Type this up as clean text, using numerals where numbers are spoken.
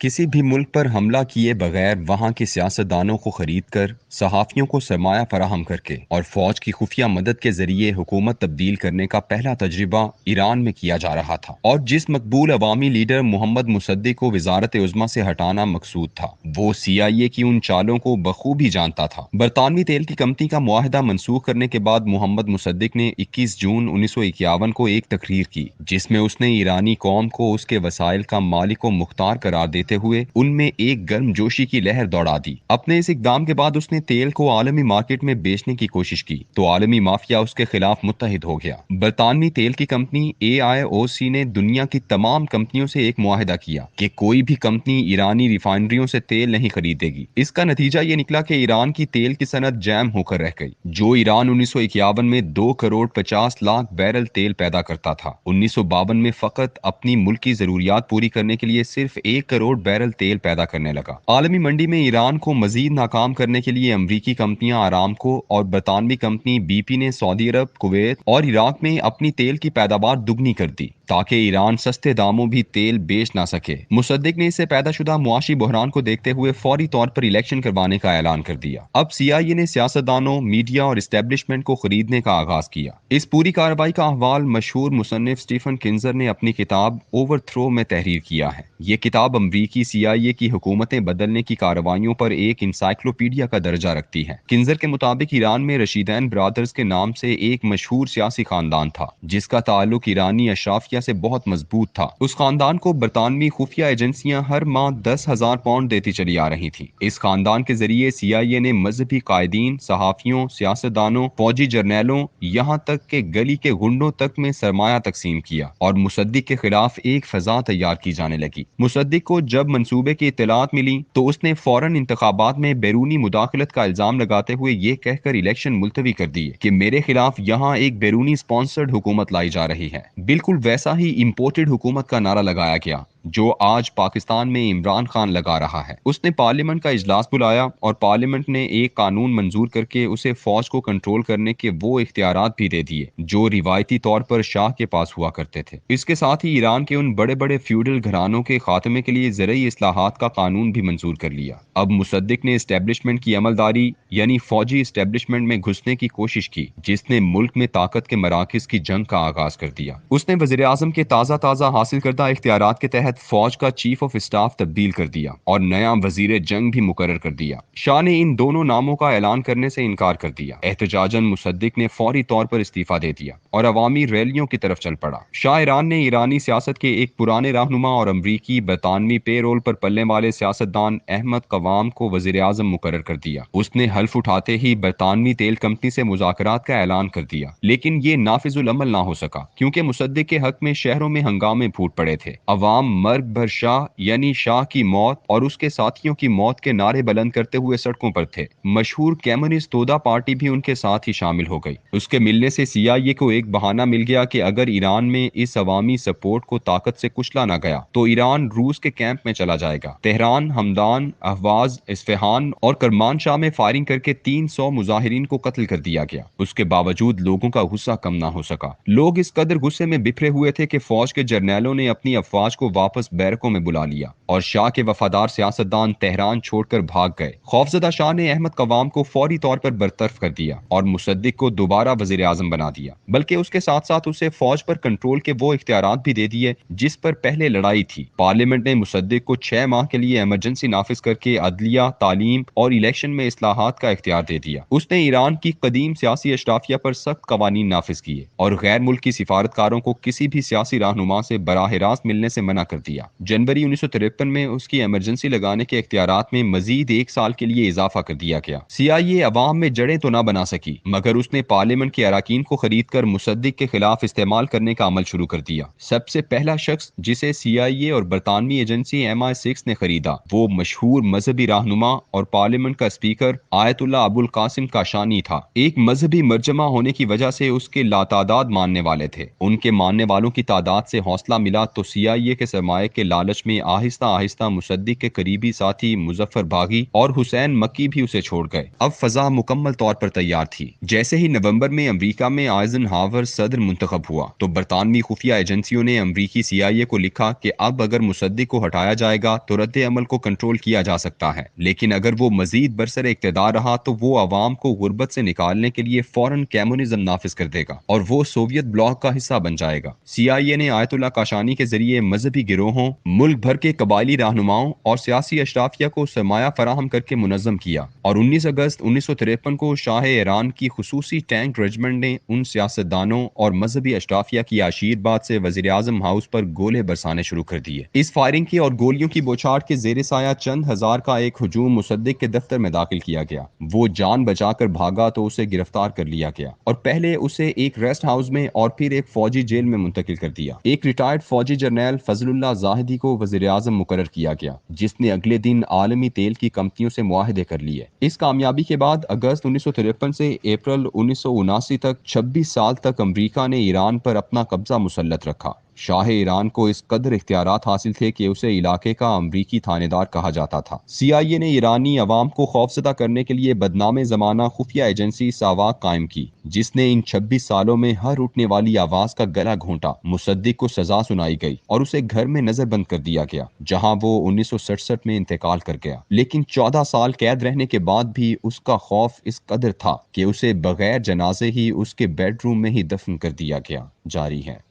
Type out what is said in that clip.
کسی بھی ملک پر حملہ کیے بغیر وہاں کے سیاستدانوں کو خرید کر، صحافیوں کو سرمایہ فراہم کر کے اور فوج کی خفیہ مدد کے ذریعے حکومت تبدیل کرنے کا پہلا تجربہ ایران میں کیا جا رہا تھا، اور جس مقبول عوامی لیڈر محمد مصدق کو وزارت عظمیٰ سے ہٹانا مقصود تھا، وہ CIA کی ان چالوں کو بخوبی جانتا تھا۔ برطانوی تیل کی کمپنی کا معاہدہ منسوخ کرنے کے بعد محمد مصدق نے 21 جون 1951 کو ایک تقریر کی، جس میں اس نے ایرانی قوم کو اس کے وسائل کا مالک و مختار قرار دیتے ہوئے ان میں ایک گرم جوشی کی لہر دوڑا دی۔ اپنے اس اقدام کے بعد اس نے تیل کو عالمی مارکیٹ میں بیچنے کی کوشش کی تو عالمی مافیا اس کے خلاف متحد ہو گیا۔ برطانوی تیل کی کمپنی AIOC نے دنیا کی تمام کمپنیوں سے ایک معاہدہ کیا کہ کوئی بھی کمپنی ایرانی ریفائنریوں سے تیل نہیں خریدے گی۔ اس کا نتیجہ یہ نکلا کہ ایران کی تیل کی صنعت جیم ہو کر رہ گئی۔ جو ایران 1951 میں 2,50,00,000 بیرل تیل پیدا کرتا تھا، 1952 میں فقط اپنی ملکی ضروریات پوری کرنے کے لیے صرف 1 کروڑ بیرل تیل پیدا کرنے لگا۔ عالمی منڈی میں ایران کو مزید ناکام کرنے کے لیے امریکی کمپنیاں آرامکو اور برطانوی کمپنی BP نے سعودی عرب، کویت اور عراق میں اپنی تیل کی پیداوار دگنی کر دی تاکہ ایران سستے داموں بھی تیل بیچ نہ سکے۔ مصدق نے اس سے پیدا شدہ معاشی بحران کو دیکھتے ہوئے فوری طور پر الیکشن کروانے کا اعلان کر دیا۔ اب CIA نے سیاستدانوں، میڈیا اور اسٹیبلشمنٹ کو خریدنے کا آغاز کیا۔ اس پوری کارروائی کا احوال مشہور مصنف سٹیفن کنزر نے اپنی کتاب اوور تھرو میں تحریر کیا ہے۔ یہ کتاب امریکی CIA کی حکومتیں بدلنے کی کارروائیوں پر ایک انسائکلوپیڈیا کا درجہ رکھتی ہے۔ کنزر کے مطابق ایران میں رشیدین برادرز کے نام سے ایک مشہور سیاسی خاندان تھا جس کا تعلق ایرانی اشرافیہ سے بہت مضبوط تھا۔ اس خاندان کو برطانوی خفیہ ایجنسیاں ہر ماہ 10,000 پاؤنڈ دیتی چلی آ رہی تھیں۔ اس خاندان کے ذریعے CIA نے مذہبی قائدین، صحافیوں، سیاستدانوں، فوجی جرنیلوں، یہاں تک کہ گلی کے گنڈوں تک میں سرمایہ تقسیم کیا اور مصدق کے خلاف ایک فضا تیار کی جانے لگی۔ مصدق کو جب منصوبے کی اطلاعات ملی تو اس نے فوراً انتخابات میں بیرونی مداخلت کا الزام لگاتے ہوئے یہ کہہ کر الیکشن ملتوی کر دیے کہ میرے خلاف یہاں ایک بیرونی سپانسرڈ حکومت لائی جا رہی ہے۔ بالکل ویسا ہی امپورٹڈ حکومت کا نعرہ لگایا گیا جو آج پاکستان میں عمران خان لگا رہا ہے۔ اس نے پارلیمنٹ کا اجلاس بلایا اور پارلیمنٹ نے ایک قانون منظور کر کے اسے فوج کو کنٹرول کرنے کے وہ اختیارات بھی دے دیے جو روایتی طور پر شاہ کے پاس ہوا کرتے تھے۔ اس کے ساتھ ہی ایران کے ان بڑے بڑے فیوڈل گھرانوں کے خاتمے کے لیے زرعی اصلاحات کا قانون بھی منظور کر لیا۔ اب مصدق نے اسٹیبلشمنٹ کی عملداری یعنی فوجی اسٹیبلشمنٹ میں گھسنے کی کوشش کی جس نے ملک میں طاقت کے مراکز کی جنگ کا آغاز کر دیا۔ اس نے وزیر اعظم کے تازہ حاصل کردہ اختیارات کے تحت فوج کا چیف آف اسٹاف تبدیل کر دیا اور نیا وزیر جنگ بھی مقرر کر دیا۔ شاہ نے ان دونوں ناموں کا اعلان کرنے سے انکار کر دیا۔ احتجاجاً مصدق نے فوری طور پر استعفیٰ دے دیا اور عوامی ریلیوں کی طرف چل پڑا۔ شاہ ایران نے ایرانی سیاست کے ایک پرانے رہنما اور امریکی برطانوی پے رول پر پلنے والے سیاستدان احمد قوام کو وزیر اعظم مقرر کر دیا۔ اس نے حلف اٹھاتے ہی برطانوی تیل کمپنی سے مذاکرات کا اعلان کر دیا، لیکن یہ نافذ العمل نہ ہو سکا کیونکہ مصدق کے حق میں شہروں میں ہنگامے پھوٹ پڑے تھے۔ عوام مرگ بھر شاہ یعنی شاہ کی موت اور اس کے ساتھیوں کی موت کے نعرے بلند کرتے ہوئے سڑکوں پر تھے۔ مشہور کمیونسٹ تودا پارٹی بھی ان کے ساتھ ہی شامل ہو گئی۔ اس کے ملنے سے CIA کو ایک بہانہ مل گیا کہ اگر ایران میں اس عوامی سپورٹ کو طاقت سے کچلا نہ گیا تو ایران روس کے کیمپ میں چلا جائے گا۔ تہران، ہمدان، اہواز، اصفہان اور کرمانشاہ میں فائرنگ کر کے 300 مظاہرین کو قتل کر دیا گیا۔ اس کے باوجود لوگوں کا غصہ کم نہ ہو سکا۔ لوگ اس قدر غصے میں بکھرے ہوئے تھے کہ فوج کے جرنیلوں نے اپنی افواج کو واپس بیرکوں میں بلا لیا اور شاہ کے وفادار سیاستدان تہران چھوڑ کر بھاگ گئے۔ خوفزدہ شاہ نے احمد قوام کو فوری طور پر برطرف کر دیا اور مصدق کو دوبارہ وزیر اعظم بنا دیا، بلکہ اس کے ساتھ ساتھ اسے فوج پر کنٹرول کے وہ اختیارات بھی دے دیے جس پر پہلے لڑائی تھی۔ پارلیمنٹ نے مصدق کو 6 ماہ کے لیے ایمرجنسی نافذ کر کے عدلیہ، تعلیم اور الیکشن میں اصلاحات کا اختیار دے دیا۔ اس نے ایران کی قدیم سیاسی اشرافیہ پر سخت قوانین نافذ کیے اور غیر ملکی سفارتکاروں کو کسی بھی سیاسی رہنما سے براہ راست ملنے سے منع کر دیا۔ جنوری 1953 میں اس کی ایمرجنسی لگانے کے اختیارات میں مزید 1 سال کے لیے اضافہ کر دیا گیا۔ CIA عوام میں جڑیں تو نہ بنا سکی مگر اس نے پارلیمنٹ کے اراکین کو خرید کر مصدق کے خلاف استعمال کرنے کا عمل شروع کر دیا۔ سب سے پہلا شخص جسے CIA اور برطانوی ایجنسی MI6 نے خریدا وہ مشہور مذہبی رہنما اور پارلیمنٹ کا اسپیکر آیت اللہ ابو القاسم کاشانی تھا۔ ایک مذہبی مرجمہ ہونے کی وجہ سے اس کے لاتعداد ماننے والے تھے۔ ان کے ماننے والوں کی تعداد سے حوصلہ ملا تو CIA کے سرمایہ سرمایہ کے لالچ میں آہستہ آہستہ مصدق کے قریبی ساتھی مظفر باغی اور حسین مکی بھی اسے چھوڑ گئے۔ اب فضا مکمل طور پر تیار تھی۔ جیسے ہی نومبر میں امریکہ میں آئزن ہاور صدر منتخب ہوا تو برطانوی خفیہ ایجنسیوں نے امریکی CIA کو لکھا کہ اب اگر مصدق کو ہٹایا جائے گا تو رد عمل کو کنٹرول کیا جا سکتا ہے، لیکن اگر وہ مزید برسر اقتدار رہا تو وہ عوام کو غربت سے نکالنے کے لیے فوراً کمیونزم نافذ کر دے گا اور وہ سوویت بلاک کا حصہ بن جائے گا۔ CIA نے آیت اللہ کاشانی کے ذریعے مذہبی گروہوں، ملک بھر کے قبائلی رہنماؤں اور سیاسی اشرافیہ کو سرمایہ فراہم کر کے منظم کیا، اور 19 اگست 1953 کو شاہ ایران کی خصوصی ٹینک ریجمنٹ نے ان سیاستدانوں اور مذہبی اشرافیہ کی عشیرباد سے وزیر اعظم ہاؤس پر گولے برسانے شروع کر دیے۔ اس فائرنگ کی اور گولیوں کی بوچھاڑ کے زیر سایہ چند ہزار کا ایک ہجوم مصدق کے دفتر میں داخل کیا گیا۔ وہ جان بچا کر بھاگا تو اسے گرفتار کر لیا گیا اور پہلے اسے ایک ریسٹ ہاؤس میں اور پھر ایک فوجی جیل میں منتقل کر دیا۔ ایک ریٹائرڈ فوجی جرنیل فضل اللہ زاہدی کو وزیر اعظم مقرر کیا گیا، جس نے اگلے دن عالمی تیل کی کمپنیوں سے معاہدے کر لیے۔ اس کامیابی کے بعد اگست 1953 سے اپریل 1979 تک 26 سال تک امریکہ نے ایران پر اپنا قبضہ مسلط رکھا۔ شاہ ایران کو اس قدر اختیارات حاصل تھے کہ اسے علاقے کا امریکی تھانے دار کہا جاتا تھا۔ CIA نے ایرانی عوام کو خوفزدہ کرنے کے لیے بدنام زمانہ خفیہ ایجنسی ساواک قائم کی، جس نے ان 26 سالوں میں ہر اٹھنے والی آواز کا گلا گھونٹا۔ مصدق کو سزا سنائی گئی اور اسے گھر میں نظر بند کر دیا گیا، جہاں وہ 1967 میں انتقال کر گیا۔ لیکن 14 سال قید رہنے کے بعد بھی اس کا خوف اس قدر تھا کہ اسے بغیر جنازے ہی اس کے بیڈ روم میں ہی دفن کر دیا گیا۔ جاری ہے۔